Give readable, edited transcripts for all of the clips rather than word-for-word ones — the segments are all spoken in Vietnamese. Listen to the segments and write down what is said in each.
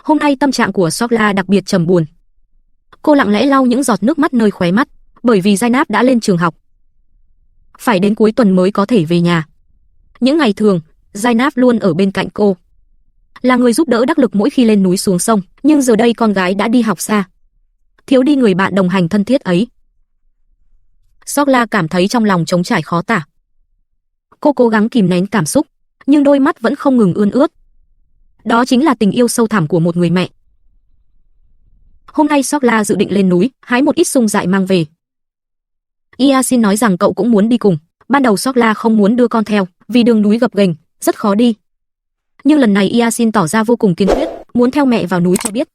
Hôm nay tâm trạng của Sokla đặc biệt trầm buồn. Cô lặng lẽ lau những giọt nước mắt nơi khóe mắt, bởi vì Zainab đã lên trường học. Phải đến cuối tuần mới có thể về nhà. Những ngày thường, Zainab luôn ở bên cạnh cô, là người giúp đỡ đắc lực mỗi khi lên núi xuống sông, nhưng giờ đây con gái đã đi học xa, thiếu đi người bạn đồng hành thân thiết ấy. Sokla cảm thấy trong lòng trống trải khó tả. Cô cố gắng kìm nén cảm xúc, nhưng đôi mắt vẫn không ngừng ươn ướt. Đó chính là tình yêu sâu thẳm của một người mẹ. Hôm nay Sokla dự định lên núi, hái một ít sung dại mang về. Yasin nói rằng cậu cũng muốn đi cùng. Ban đầu Sokla không muốn đưa con theo, vì đường núi gập ghềnh, rất khó đi. Nhưng lần này Yasin tỏ ra vô cùng kiên quyết, muốn theo mẹ vào núi cho biết.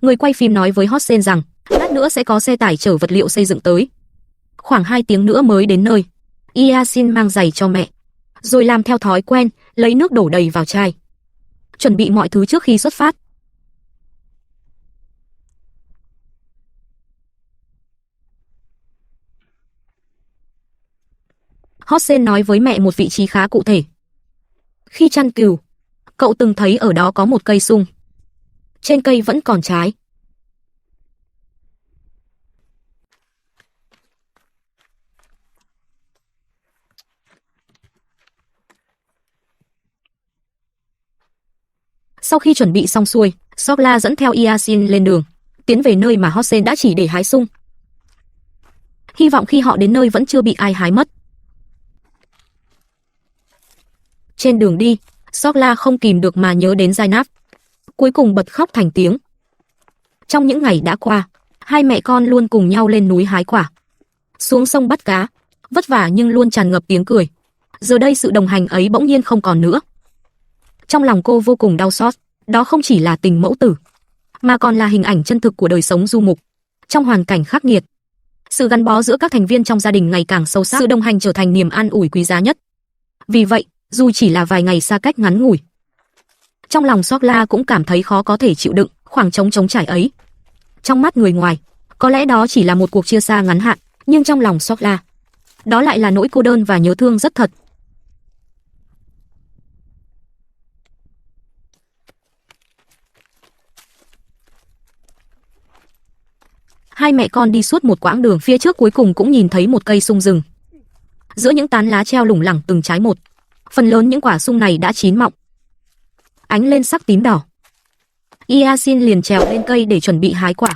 Người quay phim nói với Hossein rằng, lát nữa sẽ có xe tải chở vật liệu xây dựng tới. Khoảng 2 tiếng nữa mới đến nơi. Yasin mang giày cho mẹ, rồi làm theo thói quen, lấy nước đổ đầy vào chai, chuẩn bị mọi thứ trước khi xuất phát. Hossein nói với mẹ một vị trí khá cụ thể. Khi chăn cừu, cậu từng thấy ở đó có một cây sung. Trên cây vẫn còn trái. Sau khi chuẩn bị xong xuôi, Sokla dẫn theo Yasin lên đường, tiến về nơi mà Hossein đã chỉ để hái sung. Hy vọng khi họ đến nơi vẫn chưa bị ai hái mất. Trên đường đi, Sokla không kìm được mà nhớ đến Zainab, cuối cùng bật khóc thành tiếng. Trong những ngày đã qua, hai mẹ con luôn cùng nhau lên núi hái quả, xuống sông bắt cá, vất vả nhưng luôn tràn ngập tiếng cười. Giờ đây sự đồng hành ấy bỗng nhiên không còn nữa. Trong lòng cô vô cùng đau xót, đó không chỉ là tình mẫu tử, mà còn là hình ảnh chân thực của đời sống du mục. Trong hoàn cảnh khắc nghiệt, sự gắn bó giữa các thành viên trong gia đình ngày càng sâu sắc, sự đồng hành trở thành niềm an ủi quý giá nhất. Vì vậy, dù chỉ là vài ngày xa cách ngắn ngủi, trong lòng Sokla cũng cảm thấy khó có thể chịu đựng khoảng trống trải ấy. Trong mắt người ngoài, có lẽ đó chỉ là một cuộc chia xa ngắn hạn, nhưng trong lòng Sokla, đó lại là nỗi cô đơn và nhớ thương rất thật. Hai mẹ con đi suốt một quãng đường, phía trước cuối cùng cũng nhìn thấy một cây sung rừng. Giữa những tán lá treo lủng lẳng từng trái một, phần lớn những quả sung này đã chín mọng, ánh lên sắc tím đỏ. Yasin liền trèo lên cây để chuẩn bị hái quả.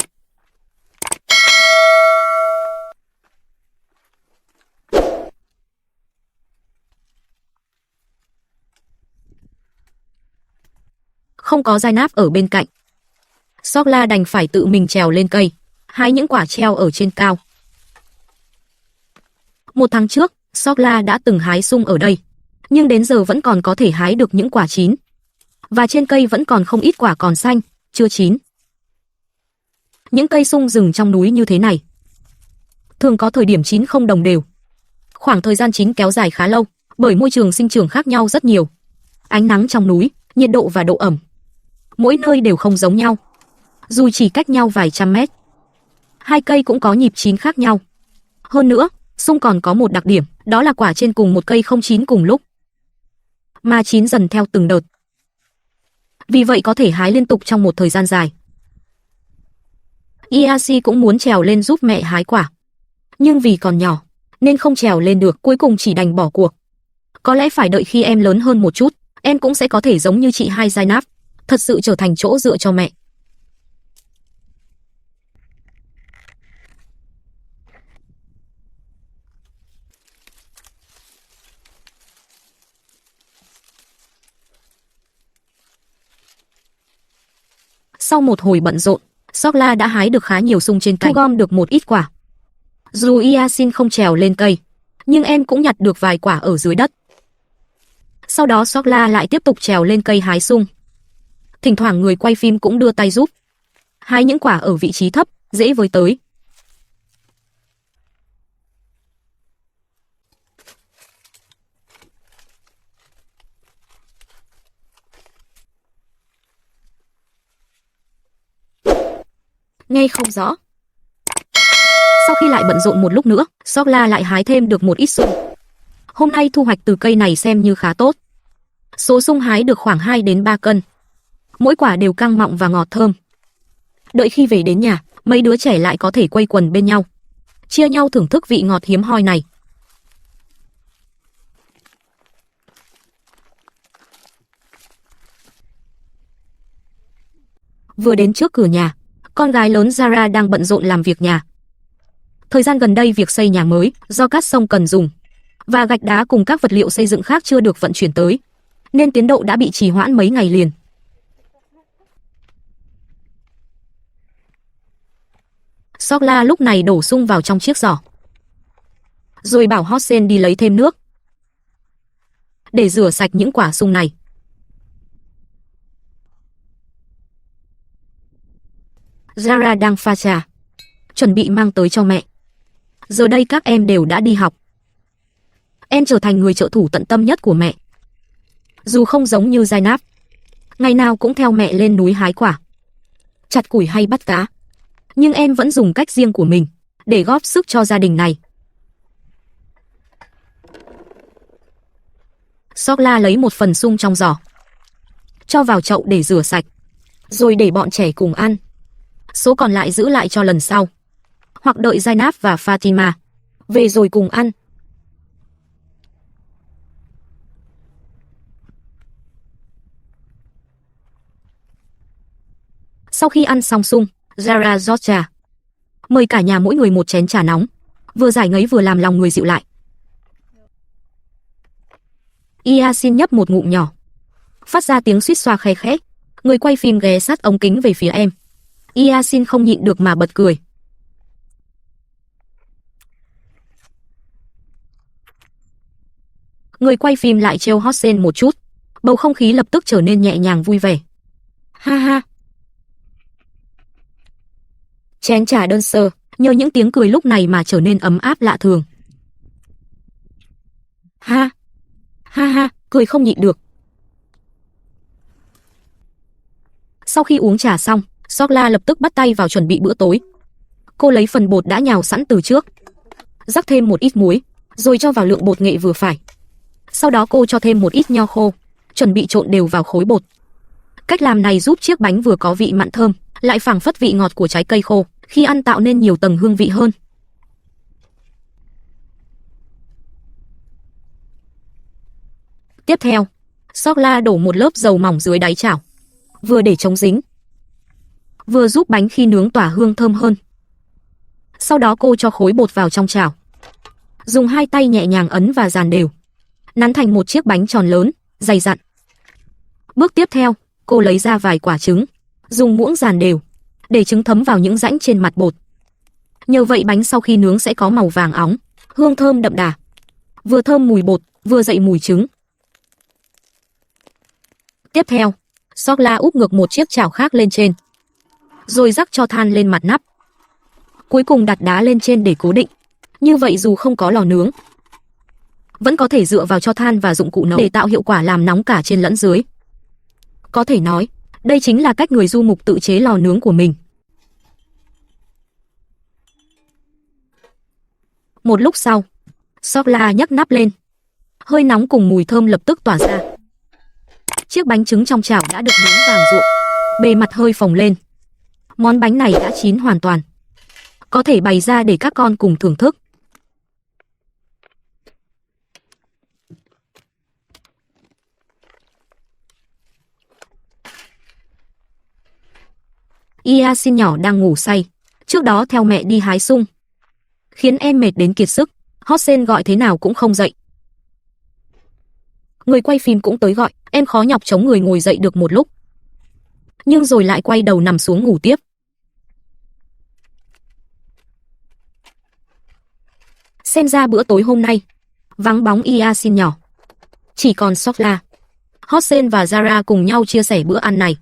Không có Zainab ở bên cạnh, Sokla đành phải tự mình trèo lên cây, hái những quả treo ở trên cao. 1 tháng trước, Sokla đã từng hái sung ở đây, nhưng đến giờ vẫn còn có thể hái được những quả chín. Và trên cây vẫn còn không ít quả còn xanh, chưa chín. Những cây sung rừng trong núi như thế này thường có thời điểm chín không đồng đều. Khoảng thời gian chín kéo dài khá lâu, bởi môi trường sinh trưởng khác nhau rất nhiều. Ánh nắng trong núi, nhiệt độ và độ ẩm, mỗi nơi đều không giống nhau. Dù chỉ cách nhau vài trăm mét, hai cây cũng có nhịp chín khác nhau. Hơn nữa, sung còn có một đặc điểm, đó là quả trên cùng một cây không chín cùng lúc, mà chín dần theo từng đợt. Vì vậy có thể hái liên tục trong một thời gian dài. Yasin cũng muốn trèo lên giúp mẹ hái quả, nhưng vì còn nhỏ nên không trèo lên được, cuối cùng chỉ đành bỏ cuộc. Có lẽ phải đợi khi em lớn hơn một chút, em cũng sẽ có thể giống như chị hai Zainab, thật sự trở thành chỗ dựa cho mẹ. Sau một hồi bận rộn, Sokla đã hái được khá nhiều sung trên cành, thu gom được một ít quả. Dù Yasin không trèo lên cây, nhưng em cũng nhặt được vài quả ở dưới đất. Sau đó Sokla lại tiếp tục trèo lên cây hái sung. Thỉnh thoảng người quay phim cũng đưa tay giúp, hái những quả ở vị trí thấp, dễ với tới. Nghe không rõ. Sau khi lại bận rộn một lúc nữa, Sokla lại hái thêm được một ít sung. Hôm nay thu hoạch từ cây này xem như khá tốt. Số sung hái được khoảng 2 đến 3 cân. Mỗi quả đều căng mọng và ngọt thơm. Đợi khi về đến nhà, mấy đứa trẻ lại có thể quây quần bên nhau, chia nhau thưởng thức vị ngọt hiếm hoi này. Vừa đến trước cửa nhà, con gái lớn Zara đang bận rộn làm việc nhà. Thời gian gần đây việc xây nhà mới do cát sông cần dùng và gạch đá cùng các vật liệu xây dựng khác chưa được vận chuyển tới, nên tiến độ đã bị trì hoãn mấy ngày liền. Sokla lúc này đổ sung vào trong chiếc giỏ, rồi bảo Hossein đi lấy thêm nước để rửa sạch những quả sung này. Zara đang pha trà, chuẩn bị mang tới cho mẹ. Giờ đây các em đều đã đi học. Em trở thành người trợ thủ tận tâm nhất của mẹ. Dù không giống như Zainab, ngày nào cũng theo mẹ lên núi hái quả, chặt củi hay bắt cá, nhưng em vẫn dùng cách riêng của mình để góp sức cho gia đình này. Sokla lấy một phần sung trong giỏ, cho vào chậu để rửa sạch, rồi để bọn trẻ cùng ăn. Số còn lại giữ lại cho lần sau, hoặc đợi Zainab và Fatima về rồi cùng ăn. Sau khi ăn xong sung, Zara rót trà, mời cả nhà mỗi người một chén trà nóng, vừa giải ngấy vừa làm lòng người dịu lại. Yasin nhấp một ngụm nhỏ, phát ra tiếng suýt xoa khe khẽ. Người quay phim ghé sát ống kính về phía em. Yasin không nhịn được mà bật cười. Người quay phim lại trêu Hossein một chút, bầu không khí lập tức trở nên nhẹ nhàng vui vẻ. Ha ha. Chén trà đơn sơ, nhờ những tiếng cười lúc này mà trở nên ấm áp lạ thường. Ha. Ha ha, cười không nhịn được. Sau khi uống trà xong, Sokla lập tức bắt tay vào chuẩn bị bữa tối. Cô lấy phần bột đã nhào sẵn từ trước, rắc thêm một ít muối, rồi cho vào lượng bột nghệ vừa phải. Sau đó cô cho thêm một ít nho khô, chuẩn bị trộn đều vào khối bột. Cách làm này giúp chiếc bánh vừa có vị mặn thơm, lại phảng phất vị ngọt của trái cây khô, khi ăn tạo nên nhiều tầng hương vị hơn. Tiếp theo, Sokla đổ một lớp dầu mỏng dưới đáy chảo, vừa để chống dính, vừa giúp bánh khi nướng tỏa hương thơm hơn. Sau đó cô cho khối bột vào trong chảo, dùng hai tay nhẹ nhàng ấn và dàn đều, nắn thành một chiếc bánh tròn lớn, dày dặn. Bước tiếp theo, cô lấy ra vài quả trứng, dùng muỗng dàn đều, để trứng thấm vào những rãnh trên mặt bột. Nhờ vậy bánh sau khi nướng sẽ có màu vàng óng, hương thơm đậm đà, vừa thơm mùi bột, vừa dậy mùi trứng. Tiếp theo, Sokla úp ngược một chiếc chảo khác lên trên, rồi rắc cho than lên mặt nắp. Cuối cùng đặt đá lên trên để cố định. Như vậy dù không có lò nướng, vẫn có thể dựa vào cho than và dụng cụ nấu để tạo hiệu quả làm nóng cả trên lẫn dưới. Có thể nói, đây chính là cách người du mục tự chế lò nướng của mình. Một lúc sau, Sokla nhấc nắp lên. Hơi nóng cùng mùi thơm lập tức tỏa ra. Chiếc bánh trứng trong chảo đã được nướng vàng rụa, bề mặt hơi phồng lên. Món bánh này đã chín hoàn toàn, có thể bày ra để các con cùng thưởng thức. Yasin nhỏ đang ngủ say, trước đó theo mẹ đi hái sung, khiến em mệt đến kiệt sức. Hossein gọi thế nào cũng không dậy. Người quay phim cũng tới gọi, em khó nhọc chống người ngồi dậy được một lúc, nhưng rồi lại quay đầu nằm xuống ngủ tiếp. Xem ra bữa tối hôm nay vắng bóng Yasin nhỏ, chỉ còn Sokla, Hossein và Zara cùng nhau chia sẻ bữa ăn này.